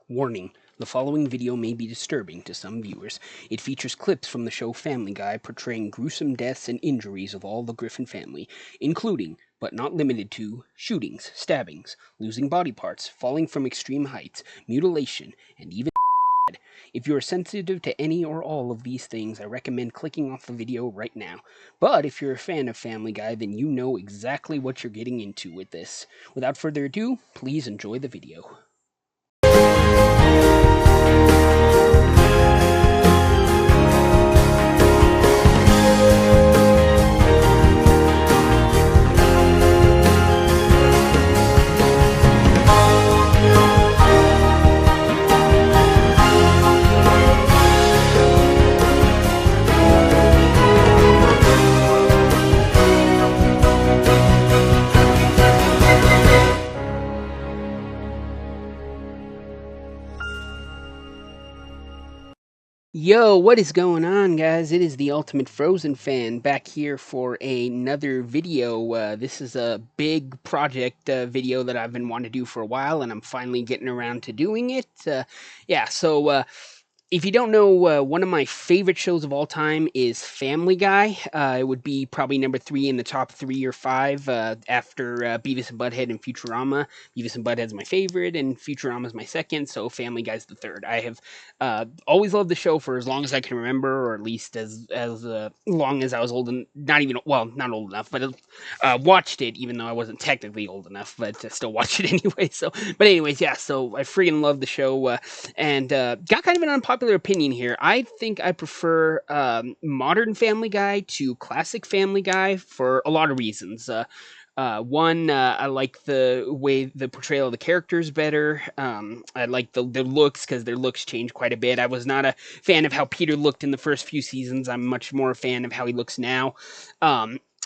Warning: the following video may be disturbing to some viewers. It features clips from the show Family Guy portraying gruesome deaths and injuries of all the Griffin family, including, but not limited to, shootings, stabbings, losing body parts, falling from extreme heights, mutilation, and even death. If you are sensitive to any or all of these things, I recommend clicking off the video right now. But if you're a fan of Family Guy, then you know exactly what you're getting into with this. Without further ado, please enjoy the video. Yo, what is going on, guys? It is the Ultimate Frozen fan back here for another video. This is a big project video that I've been wanting to do for a while, and I'm finally getting around to doing it. If you don't know, one of my favorite shows of all time is Family Guy. It would be probably number 3 in the top 3 or 5 after Beavis and Butthead and Futurama. Beavis and Butthead's my favorite, and Futurama's my second, so Family Guy's the third. I have always loved the show for as long as I can remember, or at least as long as I was old and not old enough, but watched it, even though I wasn't technically old enough, but still watched it anyway. So I freaking love the show, and got kind of an unpopular opinion here. I think I prefer modern Family Guy to classic Family Guy for a lot of reasons. One, I like the way the portrayal of the characters better. I like the looks, because their looks change quite a bit. I was not a fan of how Peter looked in the first few seasons. I'm much more a fan of how he looks now.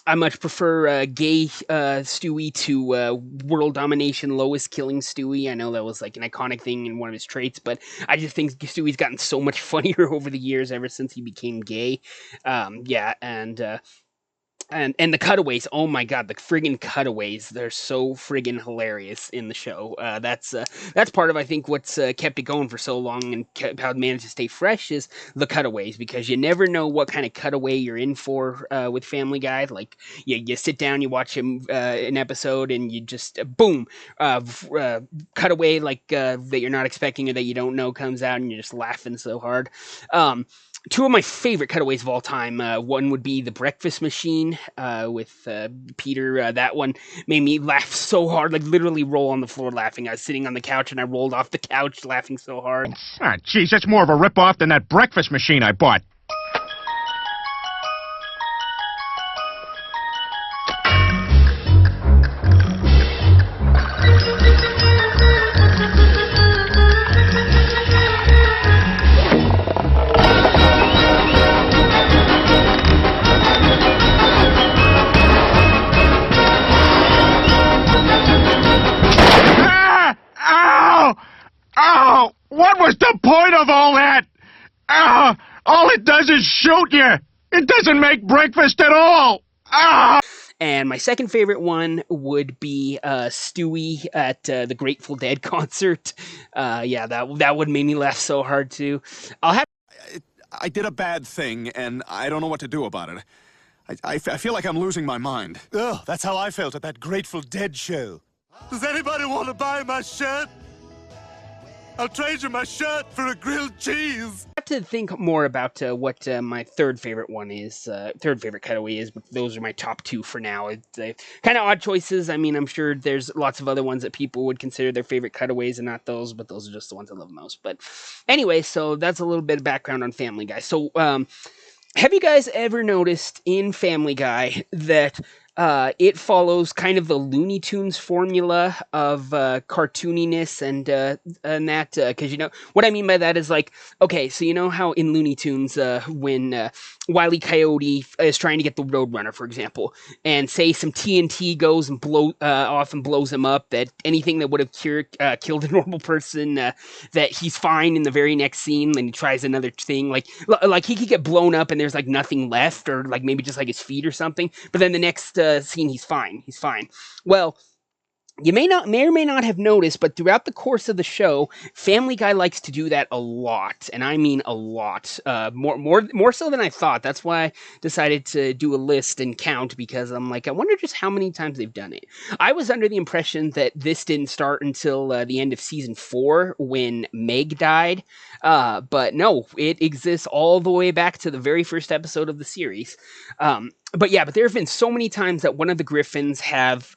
I much prefer gay Stewie to world domination Lois killing Stewie. I know that was like an iconic thing in one of his traits, but I just think Stewie's gotten so much funnier over the years ever since he became gay. And the cutaways, oh my god, the friggin' cutaways, they're so friggin' hilarious in the show. That's part of, I think, what's kept it going for so long and how it managed to stay fresh is the cutaways, because you never know what kind of cutaway you're in for with Family Guy. Like, you sit down, you watch an episode, and you just, boom, cutaway like that you're not expecting or that you don't know comes out, and you're just laughing so hard. Two of my favorite cutaways of all time. One would be the breakfast machine with Peter. That one made me laugh so hard, like literally roll on the floor laughing. I was sitting on the couch and I rolled off the couch laughing so hard. Ah, geez, that's more of a rip-off than that breakfast machine I bought. Oh, what was the point of all that? All it does is shoot you. It doesn't make breakfast at all. And my second favorite one would be Stewie at the Grateful Dead concert. That would make me laugh so hard too. I did a bad thing, and I don't know what to do about it. I feel like I'm losing my mind. Oh, that's how I felt at that Grateful Dead show. Does anybody want to buy my shirt? I'll trade you my shirt for a grilled cheese. I have to think more about what my third favorite cutaway is, but those are my top 2 for now. It's kind of odd choices. I mean, I'm sure there's lots of other ones that people would consider their favorite cutaways and not those, but those are just the ones I love most. But anyway, so that's a little bit of background on Family Guy. So, have you guys ever noticed in Family Guy that it follows kind of the Looney Tunes formula of cartooniness and that, because what I mean by that is, like, okay, so you know how in Looney Tunes when Wile E. Coyote is trying to get the Roadrunner, for example, and say some TNT goes and off and blows him up, that anything that would have killed a normal person, that he's fine in the very next scene, and he tries another thing, like he could get blown up and there's like nothing left, or like maybe just like his feet or something, but then the next scene he's fine. Well, You may or may not have noticed, but throughout the course of the show, Family Guy likes to do that a lot, and I mean a lot. More so than I thought. That's why I decided to do a list and count, because I'm like, I wonder just how many times they've done it. I was under the impression that this didn't start until the end of season 4 when Meg died, but no, it exists all the way back to the very first episode of the series. But yeah, but there have been so many times that one of the Griffins have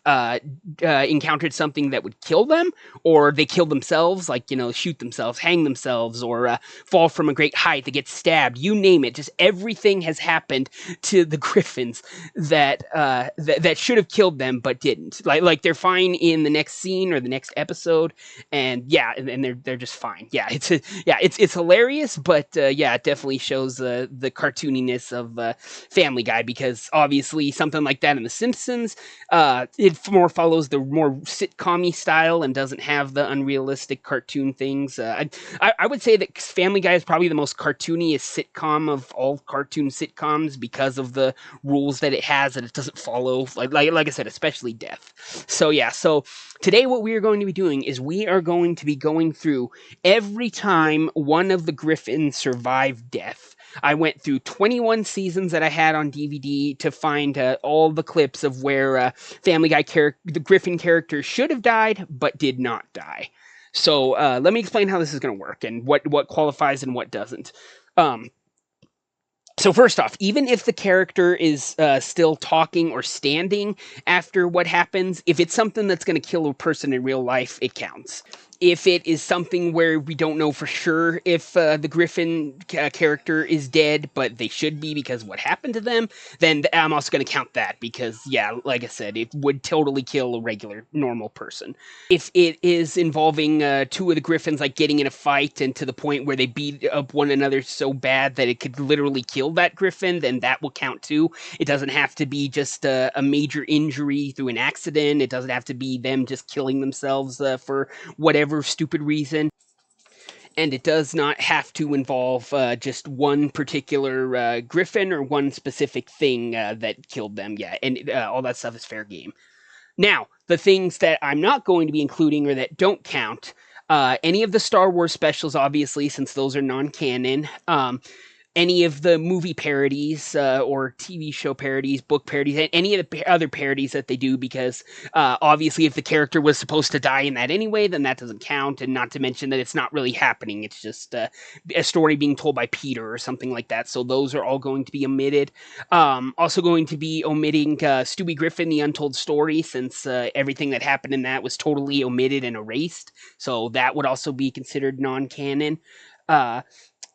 encountered something that would kill them, or they kill themselves, like, shoot themselves, hang themselves, or fall from a great height, they get stabbed, you name it. Just everything has happened to the Griffins that that should have killed them but didn't. Like they're fine in the next scene or the next episode, and yeah, and they're just fine. Yeah, it's hilarious, but yeah, it definitely shows the cartooniness of Family Guy, because obviously something like that in The Simpsons, it more follows the more sitcom-y style and doesn't have the unrealistic cartoon things. I would say that Family Guy is probably the most cartooniest sitcom of all cartoon sitcoms, because of the rules that it has, that it doesn't follow, like I said, especially death. So yeah, so today what we are going to be doing is we are going to be going through every time one of the Griffins survived death. I went through 21 seasons that I had on DVD to find all the clips of where Family Guy the Griffin character should have died but did not die. So let me explain how this is going to work and what qualifies and what doesn't. So first off, even if the character is still talking or standing after what happens, if it's something that's going to kill a person in real life, it counts. If it is something where we don't know for sure if the Griffin character is dead, but they should be because of what happened to them, then I'm also going to count that, because, yeah, like I said, it would totally kill a regular, normal person. If it is involving two of the Griffins, like getting in a fight and to the point where they beat up one another so bad that it could literally kill that Griffin, then that will count too. It doesn't have to be just a major injury through an accident. It doesn't have to be them just killing themselves for whatever stupid reason. And it does not have to involve just one particular Griffin or one specific thing that killed them. Yeah, and all that stuff is fair game. Now, the things that I'm not going to be including or that don't count, any of the Star Wars specials, obviously, since those are non-canon. Any of the movie parodies or TV show parodies, book parodies, any of the other parodies that they do, because obviously if the character was supposed to die in that anyway, then that doesn't count, and not to mention that it's not really happening. It's just a story being told by Peter or something like that, so those are all going to be omitted. Also going to be omitting Stewie Griffin, The Untold Story, since everything that happened in that was totally omitted and erased, so that would also be considered non-canon.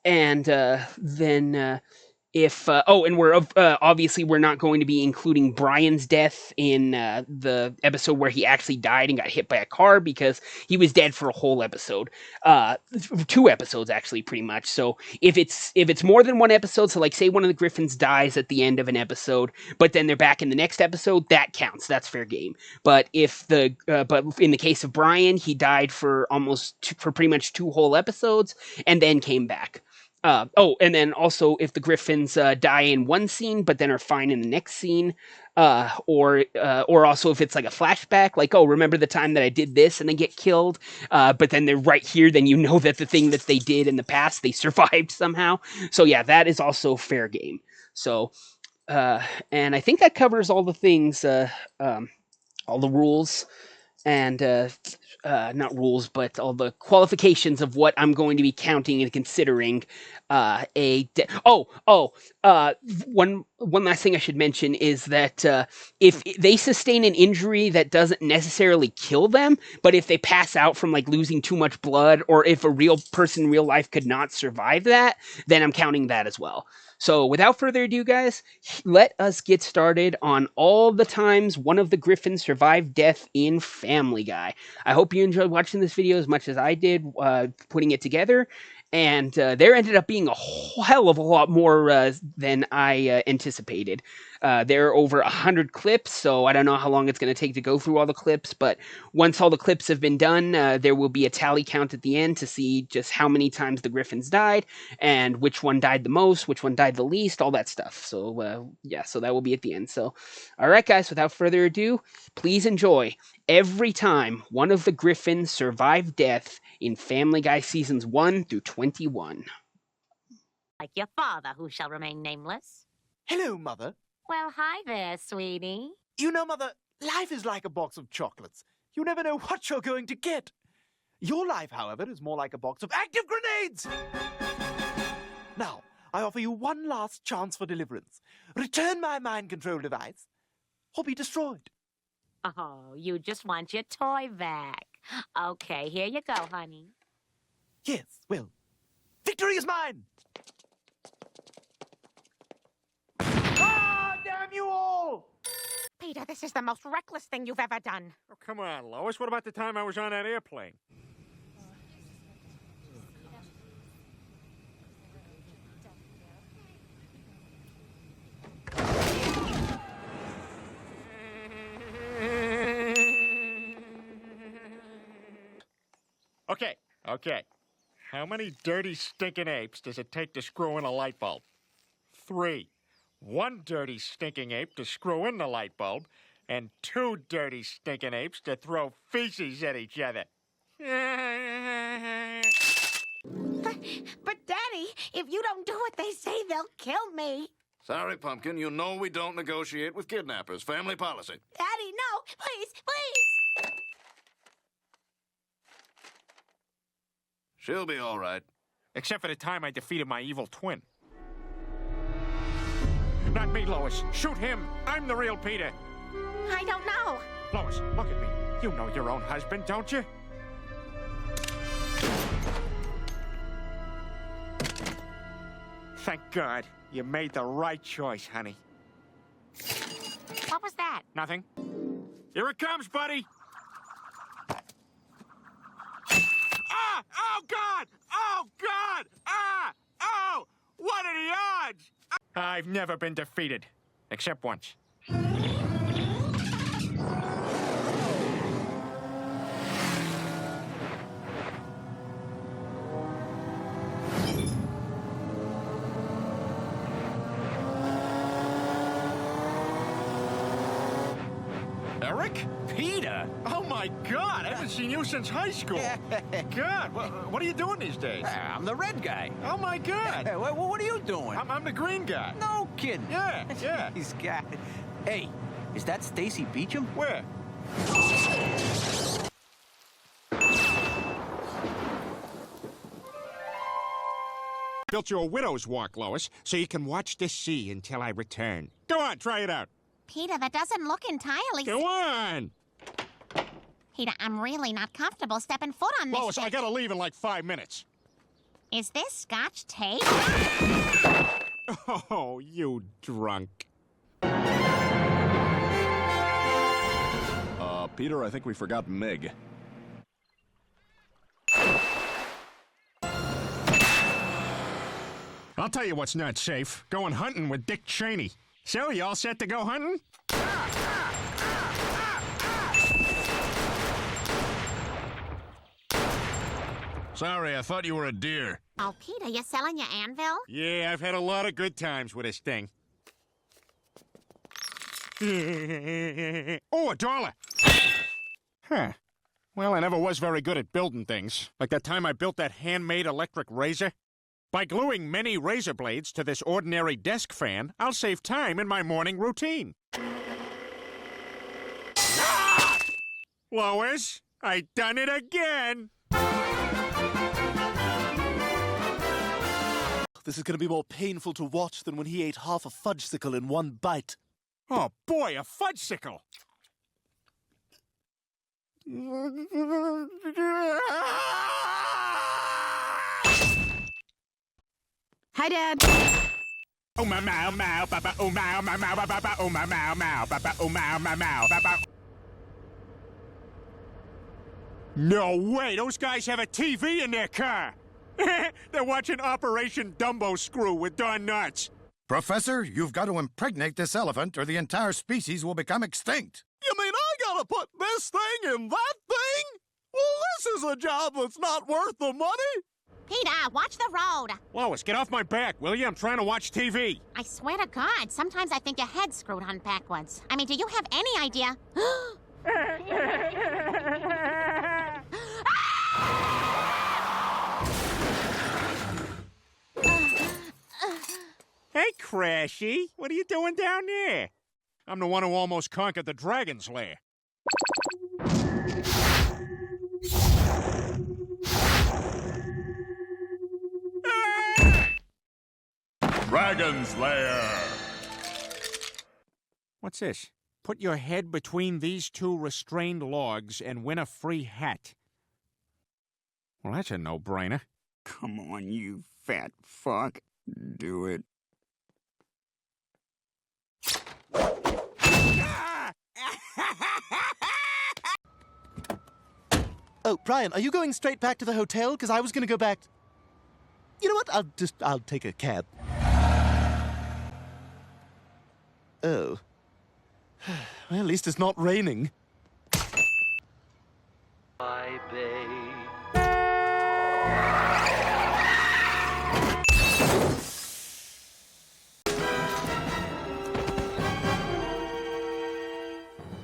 And then if and we're obviously we're not going to be including Brian's death in the episode where he actually died and got hit by a car, because he was dead for a whole episode, 2 episodes actually, pretty much. So if it's more than one episode, so like say one of the Griffins dies at the end of an episode, but then they're back in the next episode, that counts. That's fair game. But but in the case of Brian, he died for for pretty much 2 whole episodes and then came back. And then also if the Griffins die in one scene but then are fine in the next scene, or also if it's like a flashback, like, oh, remember the time that I did this, and they get killed, but then they're right here, then you know that the thing that they did in the past, they survived somehow. So yeah, that is also fair game. So, and I think that covers all the things, all the rules, and not rules, but all the qualifications of what I'm going to be counting and considering one last thing I should mention is that if they sustain an injury that doesn't necessarily kill them, but if they pass out from like losing too much blood, or if a real person in real life could not survive that, then I'm counting that as well. So without further ado, guys, let us get started on all the times one of the Griffins survived death in Family Guy. I hope you enjoyed watching this video as much as I did putting it together. And there ended up being a hell of a lot more than I anticipated. There are over 100 clips, so I don't know how long it's going to take to go through all the clips, but once all the clips have been done, there will be a tally count at the end to see just how many times the Griffins died and which one died the most, which one died the least, all that stuff. So, yeah, so that will be at the end. So, all right, guys, without further ado, please enjoy every time one of the Griffins survived death in Family Guy seasons 1 through 21. Like your father, who shall remain nameless. Hello, Mother. Well, hi there, sweetie. You know, Mother, life is like a box of chocolates. You never know what you're going to get. Your life, however, is more like a box of active grenades. Now, I offer you one last chance for deliverance. Return my mind control device, or be destroyed. Oh, you just want your toy back. Okay, here you go, honey. Yes, well, victory is mine! Ah, damn you all! Peter, this is the most reckless thing you've ever done. Oh, come on, Lois. What about the time I was on that airplane? Okay. How many dirty, stinking apes does it take to screw in a light bulb? 3. 1 dirty, stinking ape to screw in the light bulb, and 2 dirty, stinking apes to throw feces at each other. But, Daddy, if you don't do what they say, they'll kill me. Sorry, Pumpkin. You know we don't negotiate with kidnappers. Family policy. Daddy, no. Please, please. She'll be all right. Except for the time I defeated my evil twin. Not me, Lois. Shoot him. I'm the real Peter. I don't know. Lois, look at me. You know your own husband, don't you? Thank God. You made the right choice, honey. What was that? Nothing. Here it comes, buddy. Ah! Oh, God! Oh, God! Ah! Oh! What are the odds? I've never been defeated. Except once. Eric? Peter? Oh, my God. I haven't seen you since high school. God, what are you doing these days? I'm the red guy. Oh, my God. Hey, what are you doing? I'm the green guy. No kidding. Yeah. He's got it. Hey, is that Stacy Beecham? Where? Built you a widow's walk, Lois, so you can watch the sea until I return. Go on, try it out. Peter, that doesn't look entirely... Go on! Peter, I'm really not comfortable stepping foot on this Lois, shit. I gotta leave in like 5 minutes. Is this Scotch tape? Oh, you drunk. Peter, I think we forgot Meg. I'll tell you what's not safe. Going hunting with Dick Cheney. So, you all set to go hunting? Sorry, I thought you were a deer. Oh, Peter, you selling your anvil? Yeah, I've had a lot of good times with this thing. Oh, $1. Huh. Well, I never was very good at building things. Like that time I built that handmade electric razor. By gluing many razor blades to this ordinary desk fan, I'll save time in my morning routine. Ah! Lois, I done it again! This is going to be more painful to watch than when he ate half a fudgesicle in one bite. Oh, boy, a fudgesicle! Hi, Dad. Oh, my mow, mow, papa, oh, mow, my mow, papa, oh, my mow, mow, papa, oh, mow, my mow, papa. No way, those guys have a TV in their car. They're watching Operation Dumbo Screw with Don Knotts. Professor, you've got to impregnate this elephant or the entire species will become extinct. You mean I gotta put this thing in that thing? Well, this is a job that's not worth the money. Peter, watch the road. Lois, get off my back, will you? I'm trying to watch TV. I swear to God, sometimes I think your head's screwed on backwards. I mean, do you have any idea? Hey, Crashy, what are you doing down there? I'm the one who almost conquered the dragon's lair. Dragon's Lair! What's this? Put your head between these two restrained logs and win a free hat. Well, that's a no-brainer. Come on, you fat fuck. Do it. Oh, Brian, are you going straight back to the hotel? Because I was going to go back... You know what? I'll take a cab. Oh. Well, at least it's not raining. Bye, babe.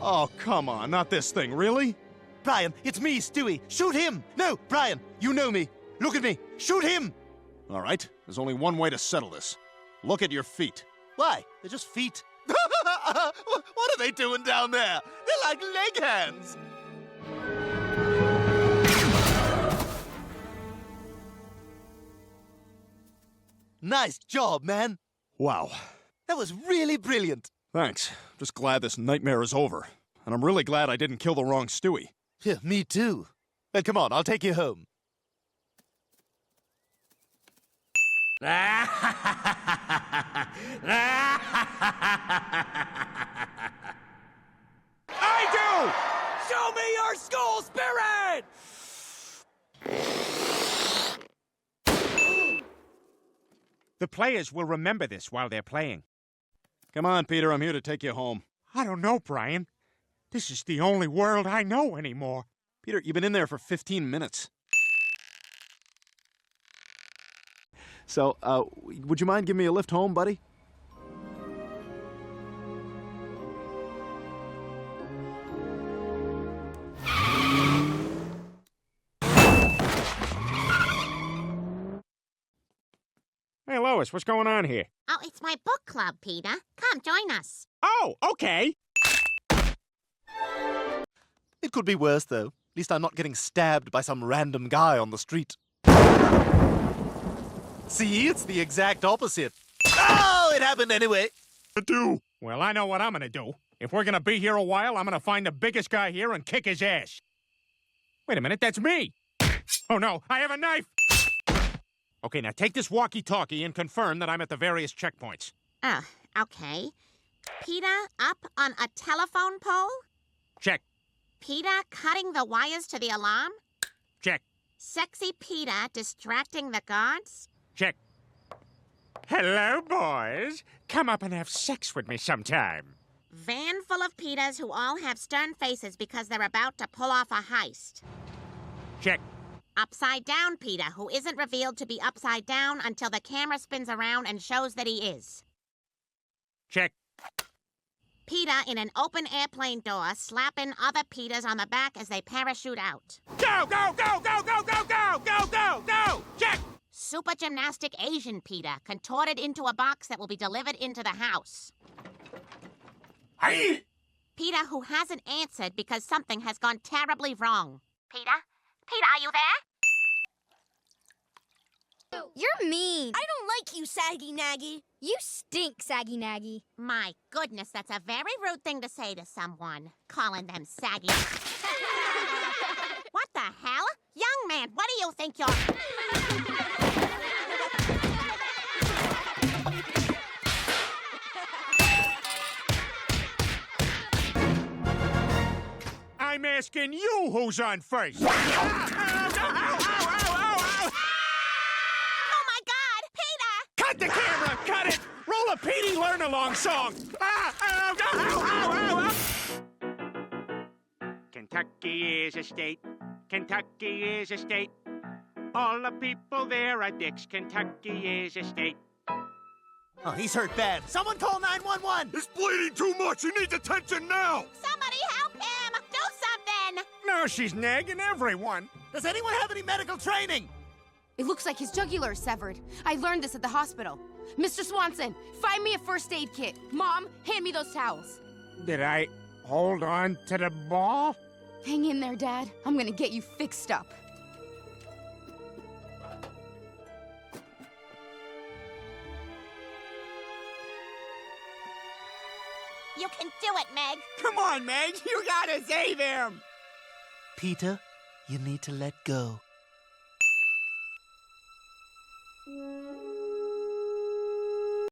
Oh, come on, not this thing, really? Brian, it's me, Stewie. Shoot him! No, Brian, you know me. Look at me. Shoot him! All right, there's only one way to settle this. Look at your feet. Why? They're just feet. What are they doing down there? They're like leg hands. Nice job, man. Wow. That was really brilliant. Thanks. Just glad this nightmare is over. And I'm really glad I didn't kill the wrong Stewie. Yeah, me too. Well, come on, I'll take you home. I do! Show me your school spirit! The players will remember this while they're playing. Come on, Peter, I'm here to take you home. I don't know, Brian. This is the only world I know anymore. Peter, you've been in there for 15 minutes. So, would you mind giving me a lift home, buddy? Hey, Lois, what's going on here? Oh, it's my book club, Peter. Come, join us. Oh, okay. It could be worse, though. At least I'm not getting stabbed by some random guy on the street. See, it's the exact opposite. Oh, it happened anyway. Well, I know what I'm gonna do. If we're gonna be here a while, I'm gonna find the biggest guy here and kick his ass. Wait a minute, that's me! Oh no, I have a knife! Okay, now take this walkie-talkie and confirm that I'm at the various checkpoints. Oh, okay. Peter up on a telephone pole? Check, Peter cutting the wires to the alarm? check, Sexy Peter distracting the guards? check. Hello, boys. Come up and have sex with me sometime. Van full of Peters who all have stern faces because they're about to pull off a heist. Check. Upside down Peter, who isn't revealed to be upside down until the camera spins around and shows that he is. Check. Peter in an open airplane door slapping other Peters on the back as they parachute out. Go, go, go, go, go, go, go, go, go, go! Check! Super gymnastic Asian Peter contorted into a box that will be delivered into the house. Hey! Peter who hasn't answered because something has gone terribly wrong. Peter? Peter, are you there? You're mean. I don't like you, Saggy Naggy. You stink, Saggy Naggy. My goodness, that's a very rude thing to say to someone, calling them saggy. What the hell? Young man, what do you think you're... I'm asking you who's on first. Oh my God, Peter! Cut the camera! Cut it! Roll a learn a long song. Kentucky is a state. Kentucky is a state. All the people there are dicks. Kentucky is a state. Oh, he's hurt bad. Someone call 911! He's bleeding too much. He needs attention now. Somebody help him! Do something! No, she's nagging everyone. Does anyone have any medical training? It looks like his jugular is severed. I learned this at the hospital. Mr. Swanson, find me a first aid kit. Mom, hand me those towels. Did I hold on to the ball? Hang in there, Dad. I'm gonna get you fixed up. You can do it, Meg. Come on, Meg. You gotta save him. Peter, you need to let go.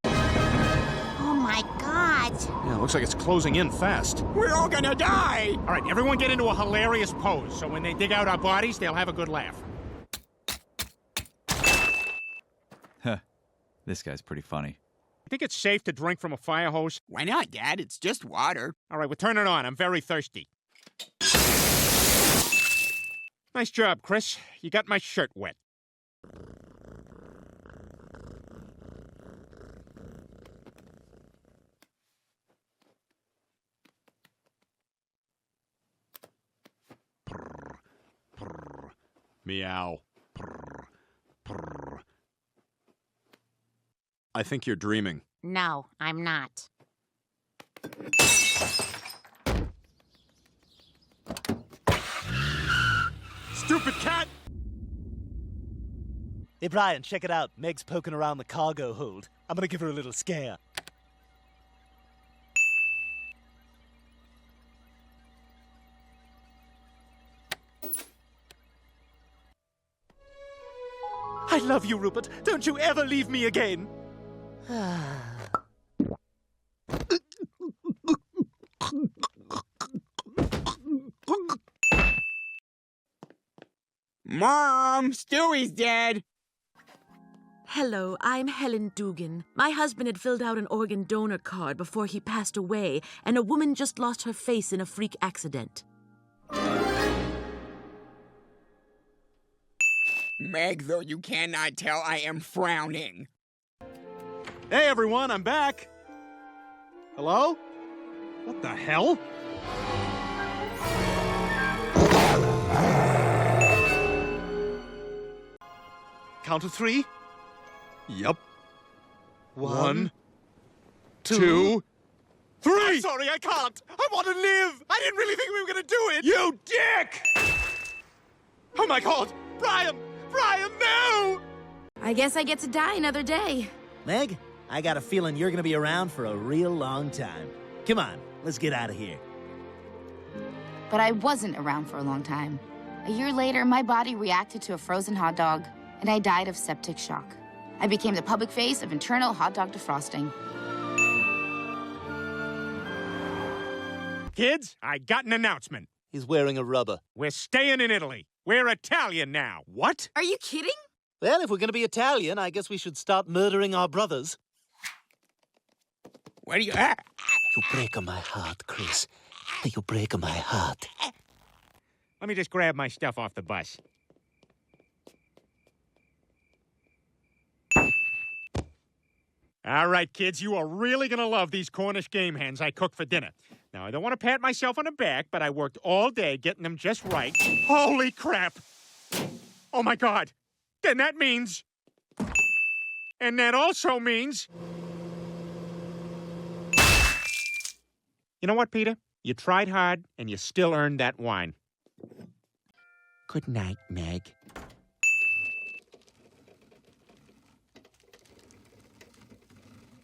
Oh, my God. Yeah, looks like it's closing in fast. We're all gonna die. All right, everyone get into a hilarious pose, so when they dig out our bodies, they'll have a good laugh. Huh. This guy's pretty funny. Think it's safe to drink from a fire hose? Why not, Dad? It's just water. All right, well, turn it on. I'm very thirsty. Nice job, Chris. You got my shirt wet. Purr, purr, meow. Purr, purr. I think you're dreaming. No, I'm not. Stupid cat! Hey, Brian, check it out. Meg's poking around the cargo hold. I'm gonna give her a little scare. I love you, Rupert. Don't you ever leave me again. Mom, Stewie's dead. Hello, I'm Helen Dugan. My husband had filled out an organ donor card before he passed away, and a woman just lost her face in a freak accident. Meg, though you cannot tell, I am frowning. Hey, everyone, I'm back. Hello? What the hell? Count to 3. Yep. 1, 2, 3! I'm sorry, I can't. I want to live. I didn't really think we were going to do it. You dick! Oh, my God. Brian! Brian, no! I guess I get to die another day. Meg, I got a feeling you're going to be around for a real long time. Come on, let's get out of here. But I wasn't around for a long time. A year later, my body reacted to a frozen hot dog, and I died of septic shock. I became the public face of internal hot dog defrosting. Kids, I got an announcement. He's wearing a rubber. We're staying in Italy. We're Italian now. What? Are you kidding? Well, if we're going to be Italian, I guess we should start murdering our brothers. What are you at? You break my heart, Chris. You break my heart. Let me just grab my stuff off the bus. All right, kids, you are really going to love these Cornish game hens I cooked for dinner. Now, I don't want to pat myself on the back, but I worked all day getting them just right. Holy crap! Oh, my God. Then that means... And that also means... You know what, Peter? You tried hard, and you still earned that wine. Good night, Meg.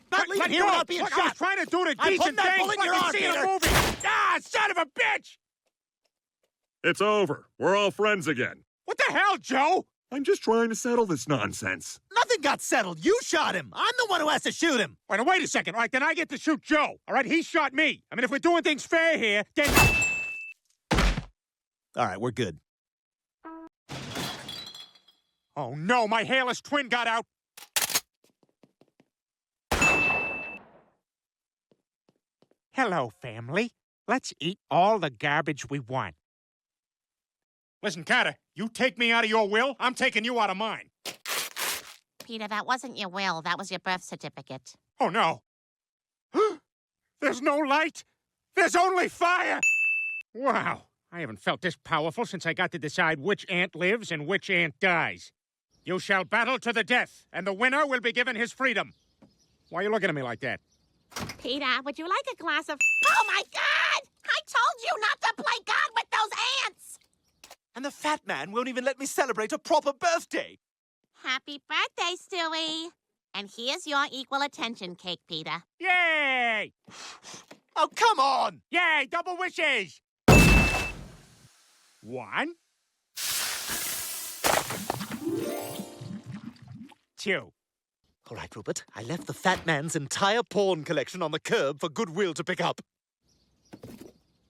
Not leaving here without being Look, shot. I was trying to do the I'm decent putting that thing. bullet in your Fucking arm, see a Peter. movie. Ah, son of a bitch! It's over. We're all friends again. What the hell, Joe? I'm just trying to settle this nonsense. Nothing got settled. You shot him. I'm the one who has to shoot him. Wait a second. All right, then I get to shoot Joe. All right, he shot me. I mean, if we're doing things fair here, then... All right, we're good. Oh, no, my hairless twin got out. Hello, family. Let's eat all the garbage we want. Listen, Carter, you take me out of your will, I'm taking you out of mine. Peter, that wasn't your will. That was your birth certificate. Oh, no. There's no light. There's only fire. Wow. I haven't felt this powerful since I got to decide which ant lives and which ant dies. You shall battle to the death, and the winner will be given his freedom. Why are you looking at me like that? Peter, would you like a glass of... Oh, my God! I told you not to play God with those ants! And the fat man won't even let me celebrate a proper birthday. Happy birthday, Stewie. And here's your equal attention cake, Peter. Yay! Oh, come on! Yay, double wishes! 1, 2. All right, Rupert, I left the fat man's entire porn collection on the curb for Goodwill to pick up.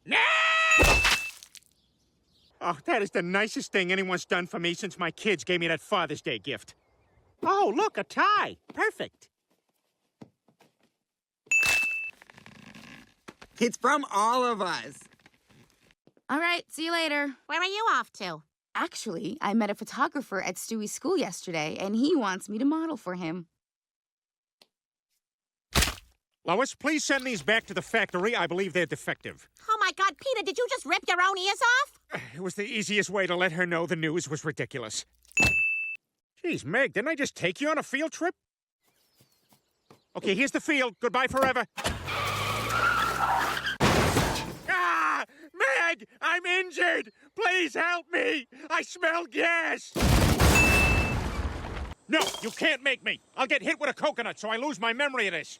No! Oh, that is the nicest thing anyone's done for me since my kids gave me that Father's Day gift. Oh, look, a tie. Perfect. It's from all of us. All right, see you later. Where are you off to? Actually, I met a photographer at Stewie's school yesterday, and he wants me to model for him. Lois, please send these back to the factory. I believe they're defective. Oh, my God, Peter, did you just rip your own ears off? It was the easiest way to let her know the news was ridiculous. Geez, Meg, didn't I just take you on a field trip? Okay, here's the field. Goodbye forever. Ah! Meg, I'm injured. Please help me. I smell gas. No, you can't make me. I'll get hit with a coconut so I lose my memory of this.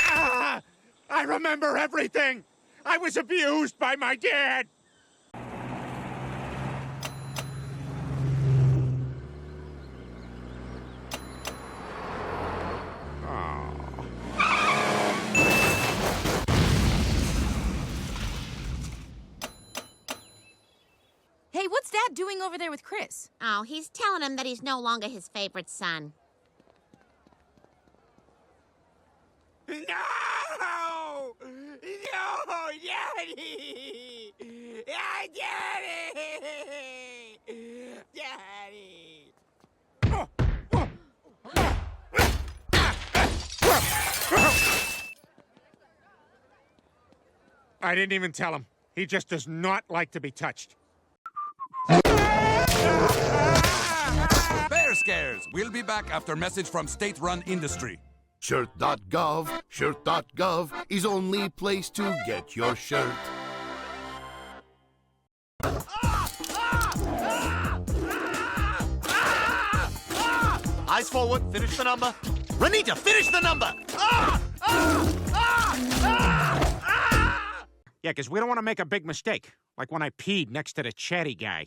Ah! I remember everything. I was abused by my dad. Hey, what's Dad doing over there with Chris? Oh, he's telling him that he's no longer his favorite son. No! No, Daddy! Daddy! I didn't even tell him. He just does not like to be touched. Bear Scares. We'll be back after message from state-run industry. Shirt.gov is only place to get your shirt. Eyes forward, finish the number. Renita, finish the number! Yeah, because we don't want to make a big mistake, like when I peed next to the chatty guy.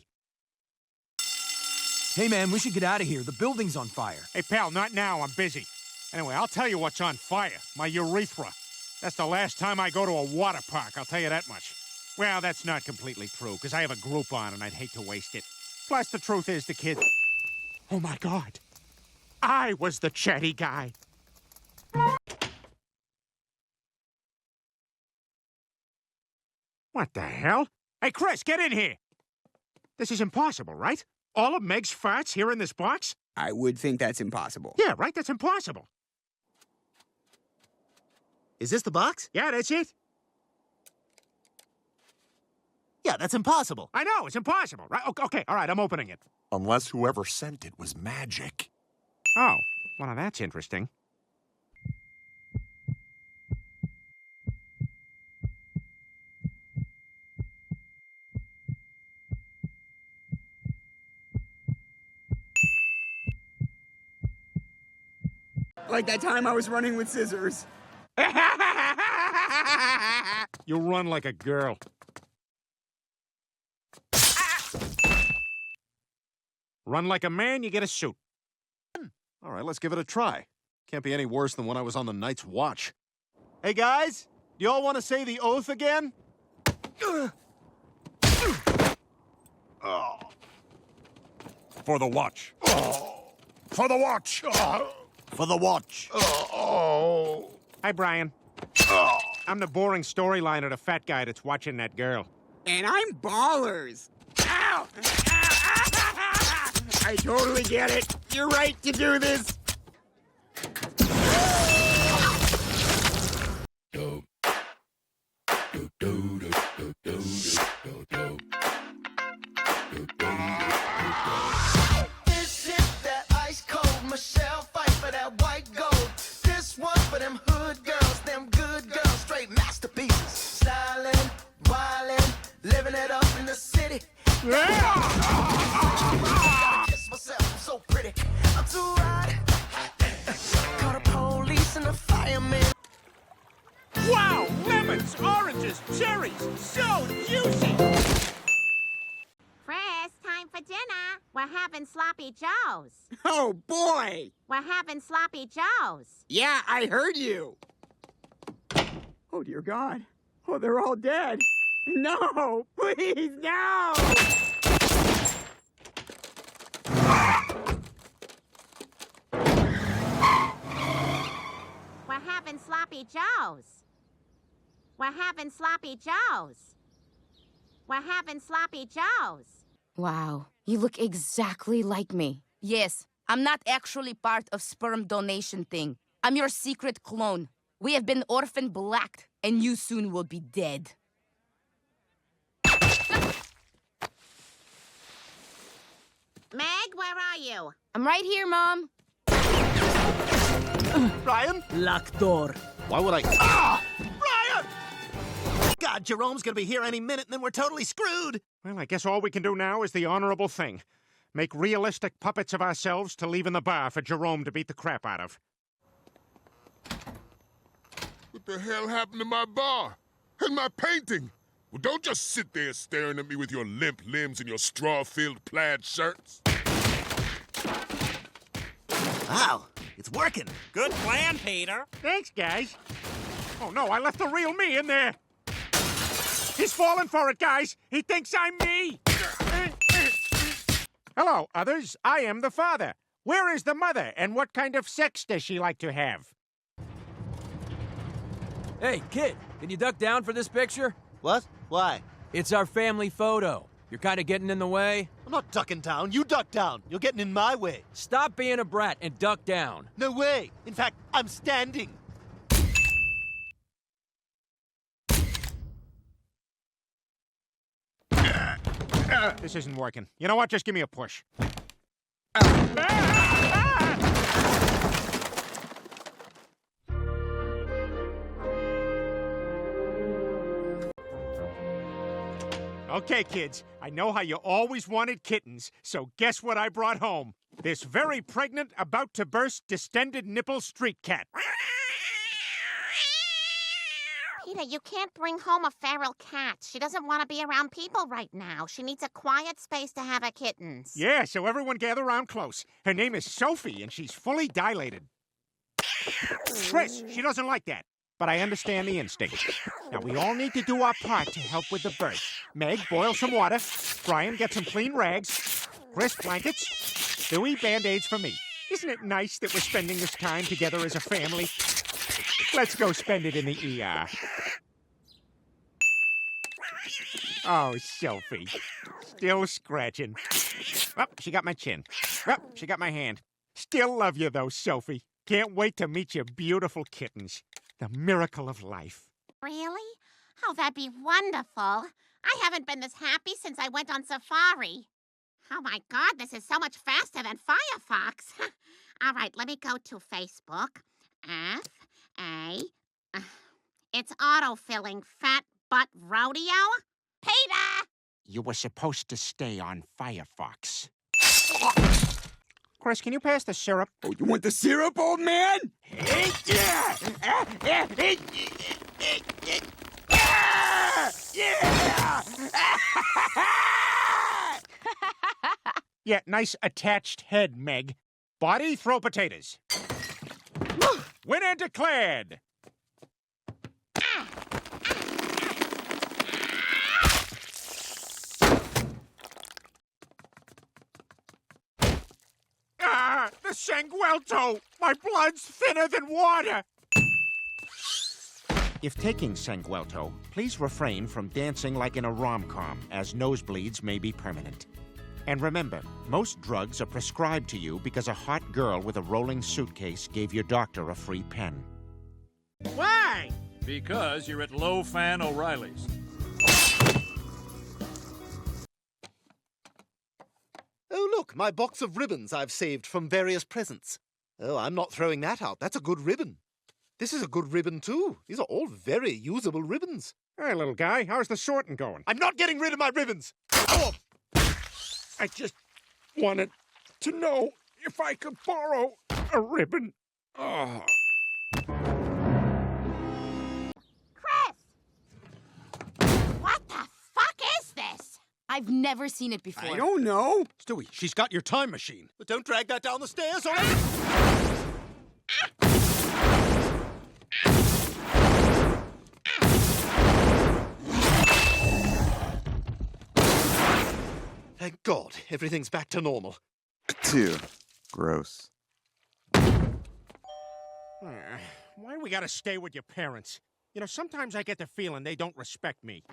Hey, man, we should get out of here. The building's on fire. Hey, pal, not now. I'm busy. Anyway, I'll tell you what's on fire. My urethra. That's the last time I go to a water park, I'll tell you that much. Well, that's not completely true, because I have a group on and I'd hate to waste it. Plus, the truth is, the kid... Oh, my God. I was the chatty guy. What the hell? Hey, Chris, get in here. This is impossible, right? All of Meg's farts here in this box? I would think that's impossible. Yeah, right? That's impossible. Is this the box? Yeah, that's it. Yeah, that's impossible. I know, it's impossible, right? Okay, all right, I'm opening it. Unless whoever sent it was magic. Oh, well, now that's interesting. Like that time I was running with scissors. You run like a girl. Run like a man, you get a suit. All right, let's give it a try. Can't be any worse than when I was on the Night's Watch. Hey, guys, do y'all want to say the oath again? For the watch. For the watch. For the watch. Hi, Brian. I'm the boring storyline of the fat guy that's watching that girl. And I'm Ballers. Ow! I totally get it. You're right to do this. This is that ice cold Michelle fight for that white gold. This one for them hood girls, them good girls, straight masterpieces. Styling, wildin', living it up in the city. I kiss myself, I'm so pretty. I'm too hot. Call the police and the firemen. Wow! Lemons, oranges, cherries, so juicy! Chris, time for dinner. We're having sloppy joes. Oh, boy. We're having sloppy joes. Yeah, I heard you. Oh, dear God. Oh, they're all dead. No, please, no! We're having sloppy joes. We're having sloppy joes. We're having sloppy joes. Wow, you look exactly like me. Yes, I'm not actually part of sperm donation thing. I'm your secret clone. We have been orphan blacked, and you soon will be dead. Meg, where are you? I'm right here, Mom. Brian? Locked door. Why would I... Ah! Brian! God, Jerome's gonna be here any minute, and then we're totally screwed. Well, I guess all we can do now is the honorable thing. Make realistic puppets of ourselves to leave in the bar for Jerome to beat the crap out of. What the hell happened to my bar? And my painting? Well, don't just sit there staring at me with your limp limbs and your straw-filled plaid shirts. Wow, it's working. Good plan, Peter. Thanks, guys. Oh, no, I left the real me in there. He's falling for it, guys. He thinks I'm me. Hello, others. I am the father. Where is the mother, and what kind of sex does she like to have? Hey, kid, can you duck down for this picture? What? Why? It's our family photo. You're kind of getting in the way. I'm not ducking down. You duck down. You're getting in my way. Stop being a brat and duck down. No way. In fact, I'm standing. This isn't working. You know what? Just give me a push. Okay, kids, I know how you always wanted kittens, so guess what I brought home? This very pregnant, about-to-burst, distended nipple street cat. Peter, you can't bring home a feral cat. She doesn't want to be around people right now. She needs a quiet space to have her kittens. Yeah, so everyone gather around close. Her name is Sophie, and she's fully dilated. Chris, she doesn't like that. But I understand the instinct. Now, we all need to do our part to help with the birth. Meg, boil some water. Brian, get some clean rags. Chris, blankets. Stewie, Band-Aids for me. Isn't it nice that we're spending this time together as a family? Let's go spend it in the ER. Oh, Sophie. Still scratching. Oh, she got my chin. Oh, she got my hand. Still love you, though, Sophie. Can't wait to meet your beautiful kittens. The miracle of life. Really? Oh, that'd be wonderful. I haven't been this happy since I went on safari. Oh my God, this is so much faster than Firefox. All right, let me go to Facebook. It's autofilling fat butt rodeo. Peter! You were supposed to stay on Firefox. Chris, can you pass the syrup? Oh, you want the syrup, old man? Yeah, nice attached head, Meg. Body, throw potatoes. Winner declared. Ah, the sanguelto! My blood's thinner than water! If taking Sanguelto, please refrain from dancing like in a rom-com, as nosebleeds may be permanent. And remember, most drugs are prescribed to you because a hot girl with a rolling suitcase gave your doctor a free pen. Why? Because you're at Low Fan O'Reilly's. Oh, look, my box of ribbons I've saved from various presents. Oh, I'm not throwing that out. That's a good ribbon. This is a good ribbon, too. These are all very usable ribbons. Hey, little guy, how's the sorting going? I'm not getting rid of my ribbons! Oh! I just wanted to know if I could borrow a ribbon. Oh. Chris! What the fuck is this? I've never seen it before. I don't know. Stewie, she's got your time machine. But don't drag that down the stairs, all right? Thank God, everything's back to normal. Ew. Gross. Why do we gotta stay with your parents? You know, sometimes I get the feeling they don't respect me.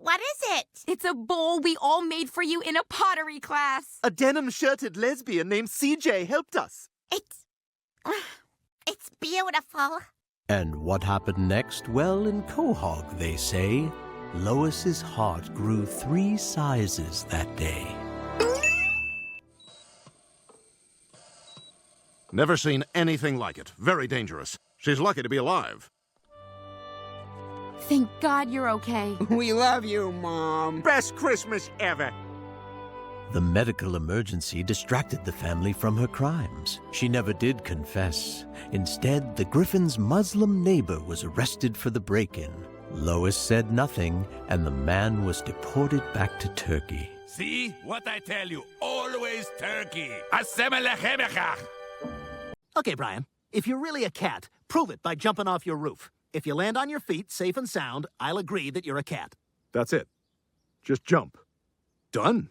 What is it? It's a bowl we all made for you in a pottery class. A denim-shirted lesbian named CJ helped us. It's beautiful. And what happened next? Well, in Quahog, they say, Lois's heart grew 3 sizes that day. Never seen anything like it. Very dangerous. She's lucky to be alive. Thank God you're okay. We love you, Mom. Best Christmas ever. The medical emergency distracted the family from her crimes. She never did confess. Instead, the Griffins' Muslim neighbor was arrested for the break-in. Lois said nothing, and the man was deported back to Turkey. See? What I tell you, always turkey. Okay, Brian, if you're really a cat, prove it by jumping off your roof. If you land on your feet, safe and sound, I'll agree that you're a cat. That's it. Just jump. Done.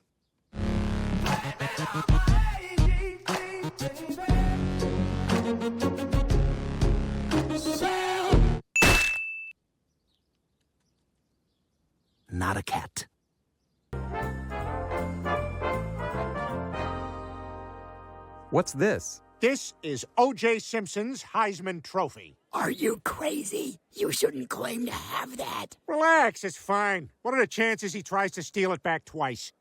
Not a cat. What's this? This is O.J. Simpson's Heisman Trophy. Are you crazy? You shouldn't claim to have that. Relax, it's fine. What are the chances he tries to steal it back twice?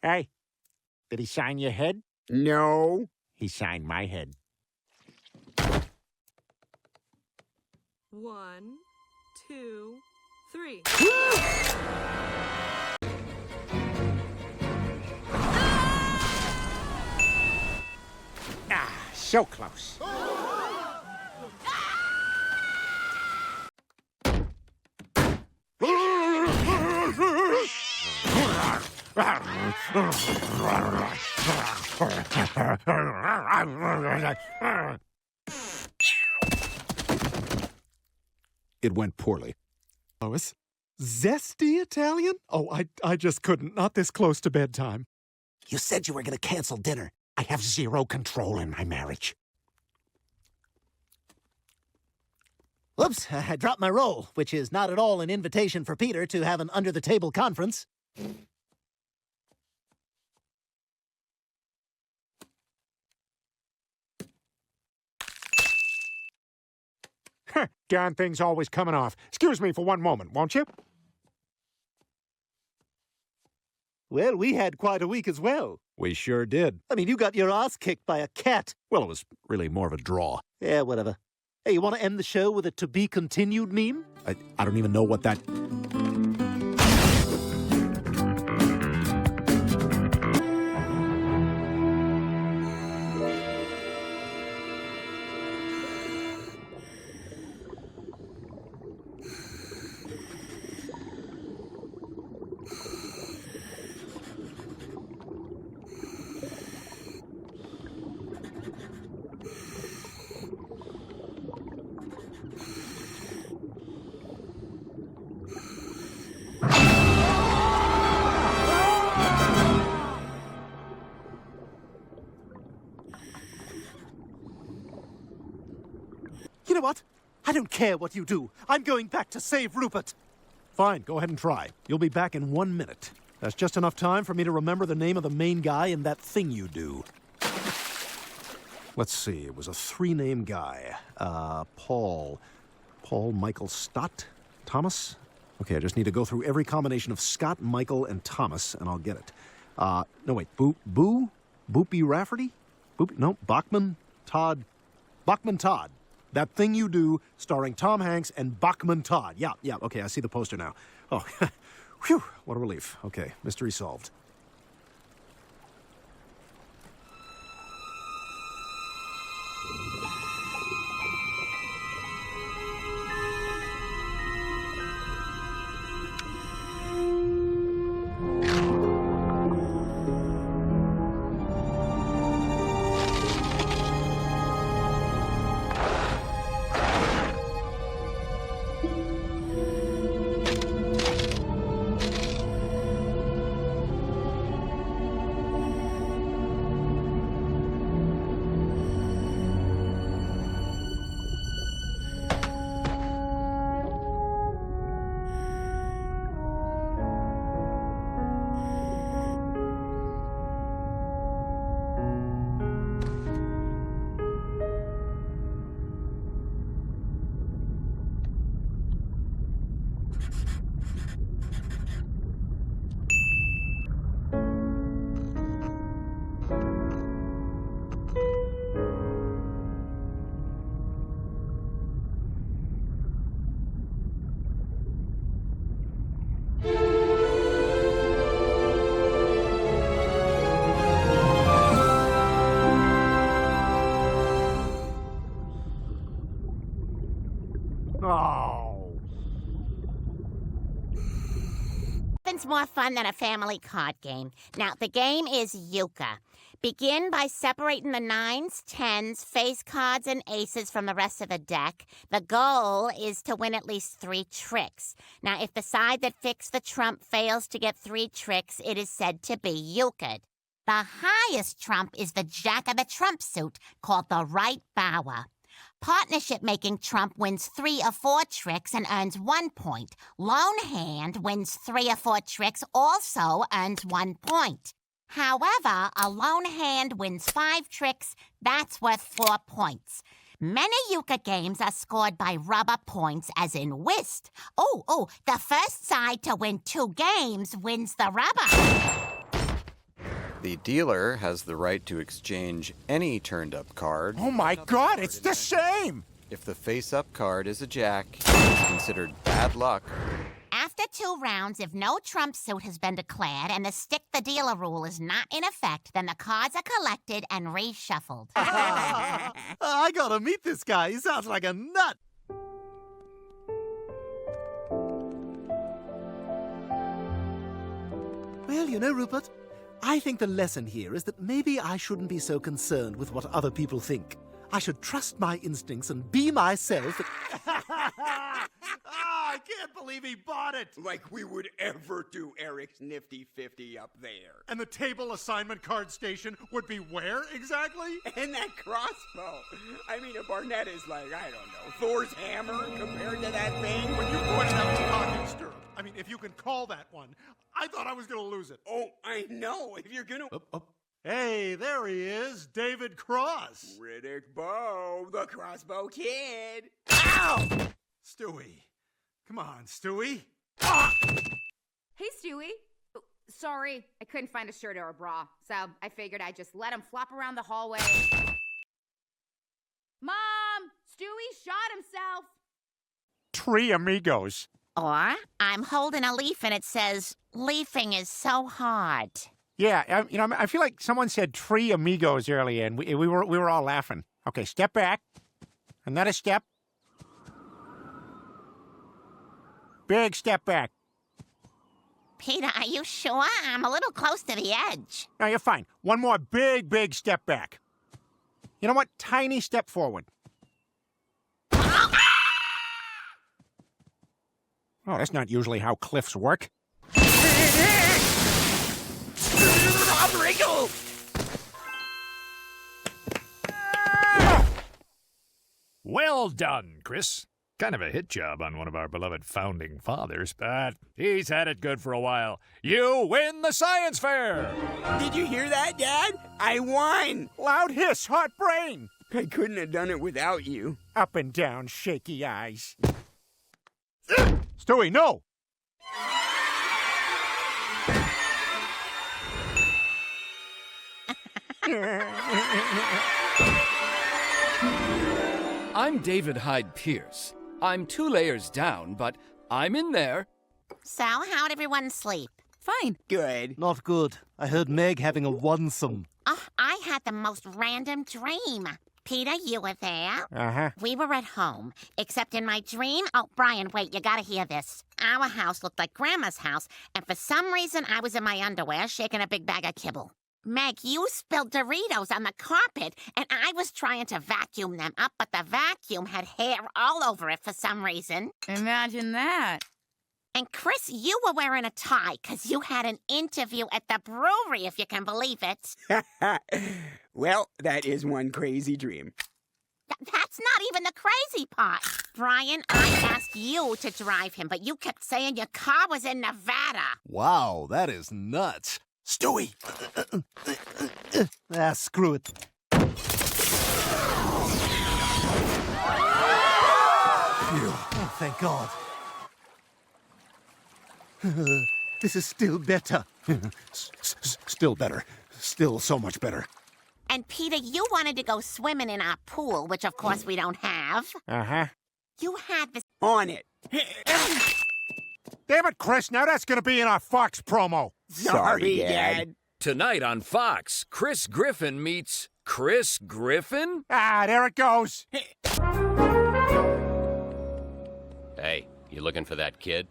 Hey, did he sign your head? No. He signed my head. 1, 2, 3. Ah, so close. It went poorly. Lois? Zesty Italian? Oh, I just couldn't. Not this close to bedtime. You said you were going to cancel dinner. I have zero control in my marriage. Whoops, I dropped my roll, which is not at all an invitation for Peter to have an under-the-table conference. Darn thing's always coming off. Excuse me for one moment, won't you? Well, we had quite a week as well. We sure did. I mean, you got your ass kicked by a cat. Well, it was really more of a draw. Yeah, whatever. Hey, you want to end the show with a to-be-continued meme? I don't even know what that... know what? I don't care what you do. I'm going back to save Rupert. Fine, go ahead and try. You'll be back in 1 minute. That's just enough time for me to remember the name of the main guy in that thing you do. Let's see, it was a 3-name guy. Paul, Michael, Stott, Thomas? Okay, I just need to go through every combination of Scott, Michael, and Thomas, and I'll get it. No, wait, Boopy Rafferty? Bachman, Todd. Bachman Todd. That Thing You Do, starring Tom Hanks and Bachman Todd. Yeah, okay, I see the poster now. Oh, whew, what a relief. Okay, mystery solved. Nothing's more fun than a family card game. Now, the game is euchre. Begin by separating the 9s, 10s, face cards, and aces from the rest of the deck. The goal is to win at least 3 tricks. Now, if the side that fixed the trump fails to get 3 tricks, it is said to be euchred. The highest trump is the jack of the trump suit, called the right bower. Partnership-making trump wins 3 or 4 tricks and earns 1 point. Lone hand wins 3 or 4 tricks, also earns 1 point. However, a lone hand wins 5 tricks, that's worth 4 points. Many euchre games are scored by rubber points, as in whist. The first side to win 2 games wins the rubber. The dealer has the right to exchange any turned-up card. Oh my God, it's the same! If the face-up card is a jack, it's considered bad luck. After 2 rounds, if no trump suit has been declared and the stick the dealer rule is not in effect, then the cards are collected and reshuffled. I gotta meet this guy. He sounds like a nut. Well, you know, Rupert, I think the lesson here is that maybe I shouldn't be so concerned with what other people think. I should trust my instincts and be myself. I can't believe he bought it! Like we would ever do Eric's Nifty 50 up there. And the table assignment card station would be where exactly? And that crossbow. I mean, a Barnett is like, I don't know, Thor's hammer compared to that thing. When you pointed out the cocking stirrup, I mean, if you can call that one, I thought I was going to lose it. Oh, I know. If you're going to... Hey, there he is, David Cross. Riddick Bowe, the crossbow kid. Ow! Stewie. Come on, Stewie. Ah! Hey, Stewie. Sorry, I couldn't find a shirt or a bra, so I figured I'd just let him flop around the hallway. Mom! Stewie shot himself! 3 amigos. Or, I'm holding a leaf and it says, leafing is so hard. Yeah, I feel like someone said 3 amigos earlier, and we were all laughing. Okay, step back. Another step. Big step back. Peter, are you sure? I'm a little close to the edge. No, you're fine. One more big step back. You know what? Tiny step forward. Oh, that's not usually how cliffs work. Rodrigo! Well Well done, Chris. Kind of a hit job on one of our beloved founding fathers, but he's had it good for a while. You win the science fair! Did you hear that, Dad? I won! Loud hiss, hot brain! I couldn't have done it without you. Up and down, shaky eyes. Stewie, no! I'm David Hyde Pierce. I'm 2 layers down, but I'm in there. So, how'd everyone sleep? Fine. Good. Not good. I heard Meg having a onesome. Oh, I had the most random dream. Peter, you were there. Uh-huh. We were at home, except in my dream... Oh, Brian, wait, you gotta hear this. Our house looked like Grandma's house, and for some reason I was in my underwear shaking a big bag of kibble. Meg, you spilled Doritos on the carpet, and I was trying to vacuum them up, but the vacuum had hair all over it for some reason. Imagine that. And Chris, you were wearing a tie because you had an interview at the brewery, if you can believe it. Well, that is one crazy dream. That's not even the crazy part. Brian, I asked you to drive him, but you kept saying your car was in Nevada. Wow, that is nuts. Stewie! Screw it. Phew, Oh, thank God. This is still better. Still better. Still so much better. And Peter, you wanted to go swimming in our pool, which of course we don't have. Uh-huh. You had this... On it. Damn it, Chris, now that's gonna be in our Fox promo. Sorry, Dad. Tonight on Fox, Chris Griffin meets Chris Griffin? Ah, there it goes. Hey, you looking for that kid?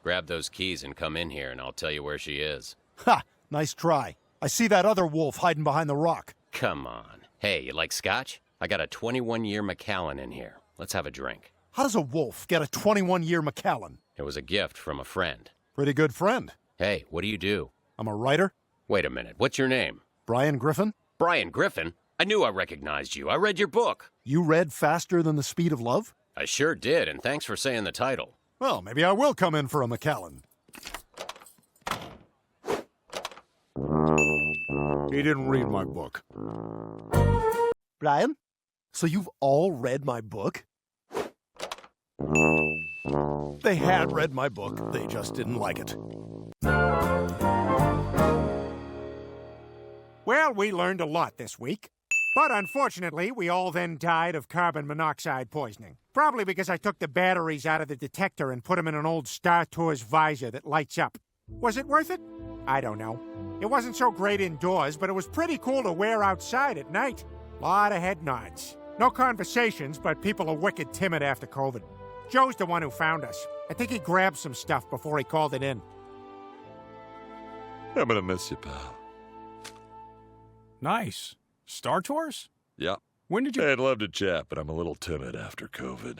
Grab those keys and come in here, and I'll tell you where she is. Ha! Nice try. I see that other wolf hiding behind the rock. Come on. Hey, you like scotch? I got a 21-year Macallan in here. Let's have a drink. How does a wolf get a 21-year Macallan? It was a gift from a friend. Pretty good friend. Hey, what do you do? I'm a writer. Wait a minute, what's your name? Brian Griffin. Brian Griffin? I knew I recognized you. I read your book. You read Faster Than the Speed of Love? I sure did, and thanks for saying the title. Well, maybe I will come in for a Macallan. He didn't read my book. Brian? So you've all read my book? They had read my book. They just didn't like it. Well, we learned a lot this week. But unfortunately, we all then died of carbon monoxide poisoning. Probably because I took the batteries out of the detector and put them in an old Star Tours visor that lights up. Was it worth it? I don't know. It wasn't so great indoors, but it was pretty cool to wear outside at night. Lot of head nods. No conversations, but people are wicked timid after COVID. Joe's the one who found us. I think he grabbed some stuff before he called it in. I'm gonna miss you, pal. Nice. Star Tours? Yeah. When did you... I'd love to chat, but I'm a little timid after COVID.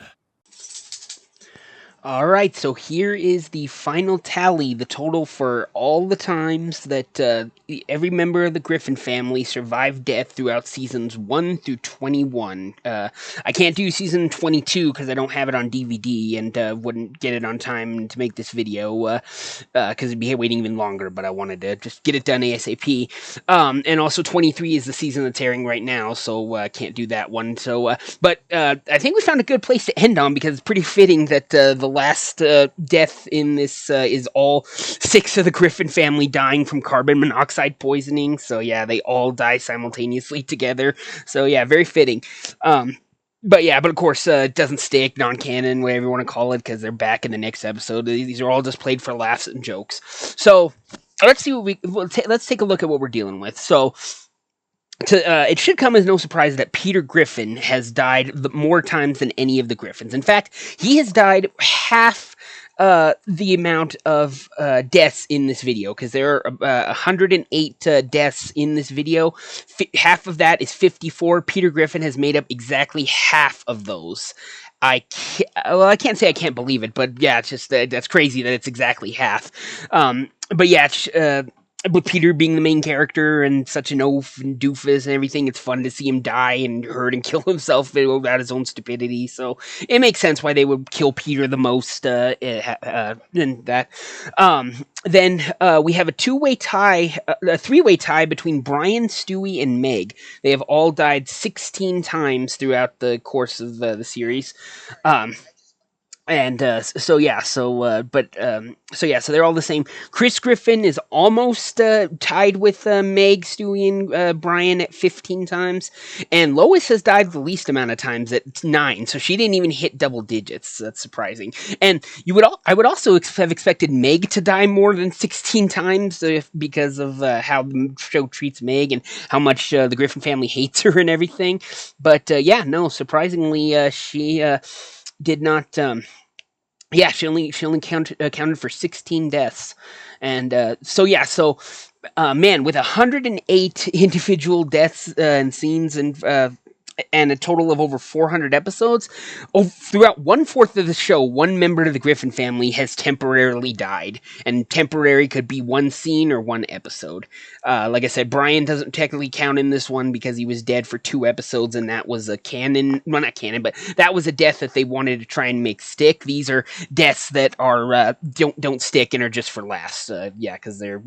All right, so here is the final tally, the total for all the times that every member of the Griffin family survived death throughout seasons 1 through 21. I can't do season 22 because I don't have it on DVD and wouldn't get it on time to make this video because it'd be waiting even longer, but I wanted to just get it done ASAP. And also 23 is the season that's airing right now, so I can't do that one. So, but I think we found a good place to end on because it's pretty fitting that the last death in this is all 6 of the Griffin family dying from carbon monoxide poisoning. So yeah, they all die simultaneously together. So yeah, very fitting. But of course, it doesn't stick, non-canon, whatever you want to call it, because they're back in the next episode. These are all just played for laughs and jokes. So let's see let's take a look at what we're dealing with. So. It should come as no surprise that Peter Griffin has died more times than any of the Griffins. In fact, he has died half the amount of deaths in this video, because there are 108 deaths in this video. Half of that is 54. Peter Griffin has made up exactly half of those. I can't say I can't believe it, but yeah, it's just that's crazy that it's exactly half. with Peter being the main character and such an oaf and doofus and everything, it's fun to see him die and hurt and kill himself about his own stupidity. So it makes sense why they would kill Peter the most than that. Then we have a three-way tie between Brian, Stewie, and Meg. They have all died 16 times throughout the course of the series. So they're all the same. Chris Griffin is almost tied with Meg, Stewie, and Brian at 15 times, and Lois has died the least amount of times at 9. So she didn't even hit double digits. That's surprising. And I would also have expected Meg to die more than 16 times because of how the show treats Meg and how much the Griffin family hates her and everything. But surprisingly, she did not. She only accounted for 16 deaths, and man, with 108 individual deaths and scenes and a total of over 400 episodes, throughout 1/4 of the show, one member of the Griffin family has temporarily died. And temporary could be one scene or one episode. Like I said, Brian doesn't technically count in this one because he was dead for 2 episodes, and that was a canon, well, not canon, but that was a death that they wanted to try and make stick. These are deaths that are don't stick and are just for laughs. Because they're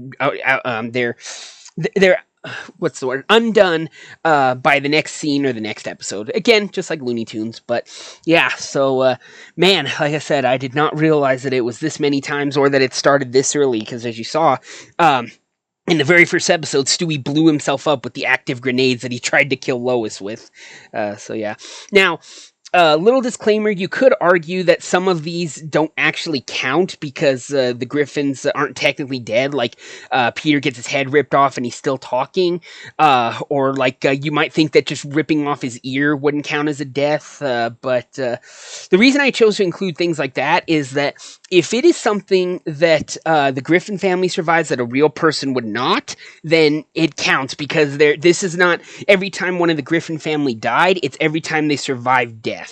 what's the word? Undone by the next scene or the next episode. Again, just like Looney Tunes. But man, like I said, I did not realize that it was this many times or that it started this early, because as you saw, in the very first episode, Stewie blew himself up with the active grenades that he tried to kill Lois with. Now, little disclaimer, you could argue that some of these don't actually count because the Griffins aren't technically dead, like Peter gets his head ripped off and he's still talking, or you might think that just ripping off his ear wouldn't count as a death, but the reason I chose to include things like that is that if it is something that the Griffin family survives that a real person would not, then it counts, because this is not every time one of the Griffin family died, it's every time they survived death.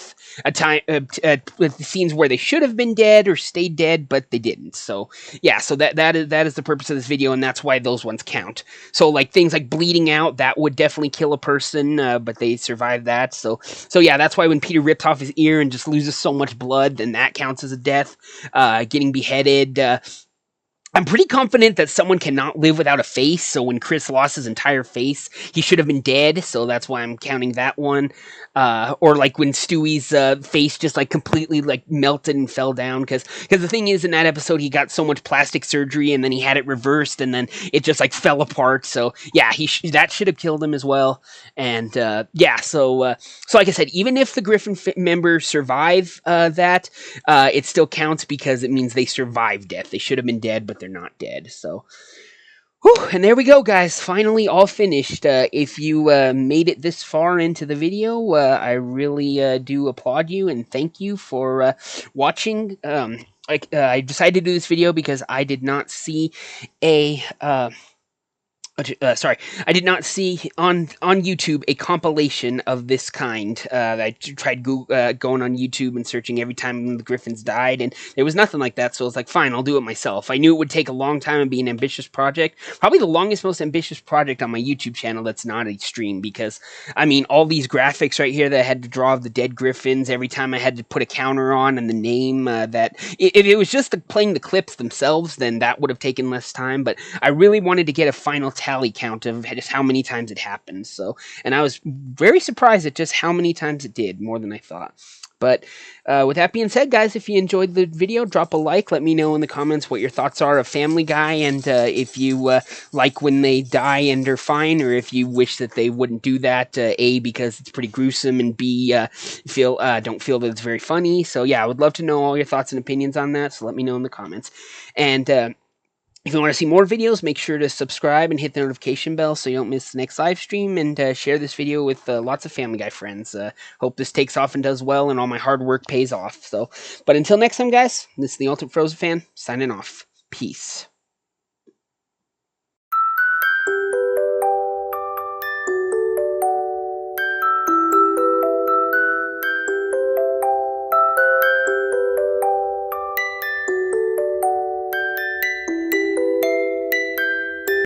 With the scenes where they should have been dead or stayed dead, but they didn't. So that is the purpose of this video, and that's why those ones count. So like things like bleeding out, that would definitely kill a person, but they survived that. So that's why when Peter rips off his ear and just loses so much blood, then that counts as a death. Getting beheaded. I'm pretty confident that someone cannot live without a face, so when Chris lost his entire face, he should have been dead, so that's why I'm counting that one. Or like when Stewie's face just like completely like melted and fell down, because the thing is, in that episode he got so much plastic surgery and then he had it reversed and then it just like fell apart. So yeah, that should have killed him as well. And so like I said, even if the Griffin members survive that, it still counts because it means they survived death. They should have been dead, but they're not dead. So and there we go, guys. Finally all finished. If you made it this far into the video, I really do applaud you and thank you for watching. I decided to do this video because I did not see I did not see on YouTube a compilation of this kind. I tried going on YouTube and searching every time the Griffins died, and there was nothing like that, so I was like, fine, I'll do it myself. I knew it would take a long time and be an ambitious project. Probably the longest, most ambitious project on my YouTube channel that's not a stream, because, I mean, all these graphics right here that I had to draw of the dead Griffins, every time I had to put a counter on and the name, if it was just playing the clips themselves, then that would have taken less time, but I really wanted to get a final tally count of just how many times it happened. So, and I was very surprised at just how many times it did, more than I thought. But with that being said, guys, if you enjoyed the video, drop a like. Let me know in the comments what your thoughts are of Family Guy, and if you like when they die and are fine, or if you wish that they wouldn't do that, A, because it's pretty gruesome, and B, don't feel that it's very funny. So yeah, I would love to know all your thoughts and opinions on that, so let me know in the comments. And if you want to see more videos, make sure to subscribe and hit the notification bell so you don't miss the next live stream, and share this video with lots of Family Guy friends. Hope this takes off and does well, and all my hard work pays off. But until next time, guys, this is the Ultimate Frozen Fan, signing off. Peace.